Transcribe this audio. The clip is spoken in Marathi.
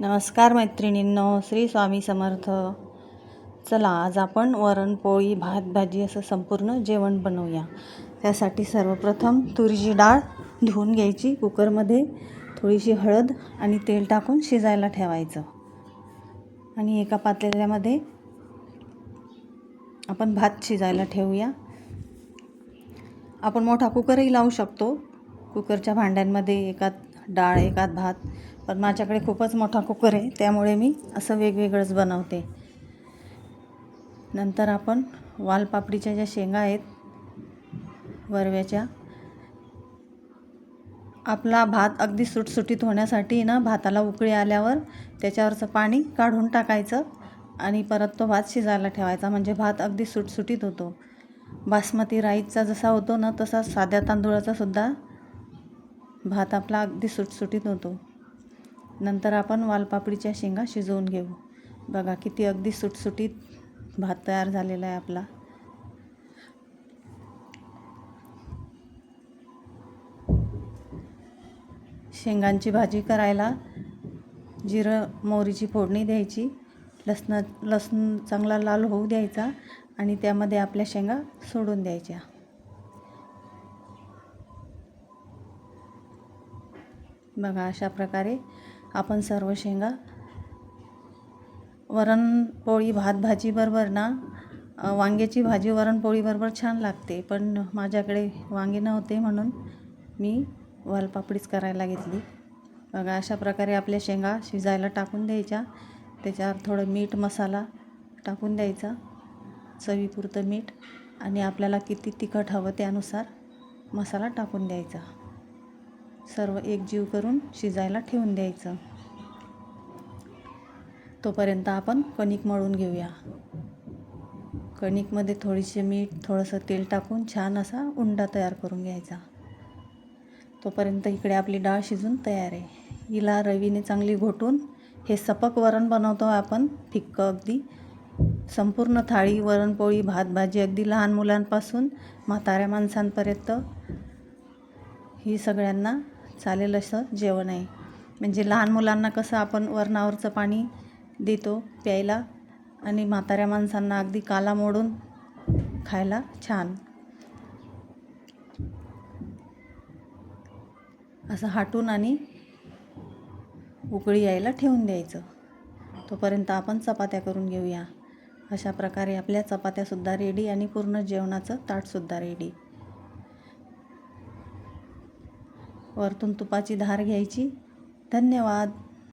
नमस्कार मैत्रिणींनो, श्री स्वामी समर्थ. चला, आज आपण वरण पोळी भात भाजी असं संपूर्ण जेवण बनवूया. त्यासाठी सर्वप्रथम तुरीची डाळ धुवून घ्यायची. कुकरमध्ये थोडीशी हळद आणि तेल टाकून शिजायला ठेवायचं. आणि एका पातेल्यामध्ये आपण भात शिजायला ठेवूया. आपण मोठा कुकरही लावू शकतो. कुकरच्या भांड्यांमध्ये एकात डाळ एकात भात, पण माझ्याकडे खूपच मोठा कुकर आहे, त्यामुळे मी असं वेगवेगळंच बनवते. नंतर आपण वालपापडीच्या ज्या शेंगा आहेत वरव्याच्या, आपला भात अगदी सुटसुटीत होण्यासाठी भाताला उकळी आल्यावर त्याच्यावरचं पाणी काढून टाकायचं आणि परत तो भात शिजायला ठेवायचा, म्हणजे भात अगदी सुटसुटीत होतो. बासमती राईसचा जसा होतो तसा साध्या तांदूळाचा सुद्धा भात आपला अगदी सुटसुटीत होतो. नंतर आपण वालपापडीच्या शेंगा शिजवून घेऊ. बघा किती अगदी सुटसुटीत भात तयार झालेला आहे आपला. शेंगांची भाजी करायला जिरं मोहरीची फोडणी द्यायची. लसूण चांगला लाल होऊ द्यायचा आणि त्यामध्ये आपल्या शेंगा सोडून द्यायच्या. बघा, अशा प्रकारे आपण सर्व शेंगा वरण पोळी भात भाजी बरोबर वांग्याची भाजी वरण पोळी बरोबर छान लागते, पण माझ्याकडे वांगे नव्हते म्हणून मी वालपापडीच करायला घेतली. बघा, अशा प्रकारे आपल्या शेंगा शिजायला टाकून द्यायच्या. त्याच्यावर थोडं मीठ मसाला टाकून द्यायचा, चवीपुरतं मीठ, आणि आपल्याला किती तिखट हवं त्यानुसार मसाला टाकून द्यायचा. सर्व एकजीव करून शिजायला ठेवून द्यायचं. तोपर्यंत आपण कणिक मळून घेऊया. कणिकमध्ये थोडीशी मीठ थोडंसं तेल टाकून छान असा उंडा तयार करून घ्यायचा. तोपर्यंत इकडे आपली डाळ शिजून तयार आहे. हिला रवीने चांगली घोटून हे सपक वरण बनवतो आपण, फिक्कं अगदी. संपूर्ण थाळी वरण पोळी भात भाजी, अगदी लहान मुलांपासून म्हाताऱ्या माणसांपर्यंत ही सगळ्यांना चालेल असं जेवण आहे. म्हणजे लहान मुलांना कसं आपण वरणावरचं पाणी देतो प्यायला, आणि म्हाताऱ्या माणसांना अगदी काला मोडून खायला छान. असं हाटून आणि उकळी यायला ठेवून द्यायचं. तोपर्यंत आपण चपात्या करून घेऊया. अशा प्रकारे आपल्या चपात्यासुद्धा रेडी आणि पूर्ण जेवणाचं ताटसुद्धा रेडी. वरतून तुपाची धार घ्यायची. धन्यवाद.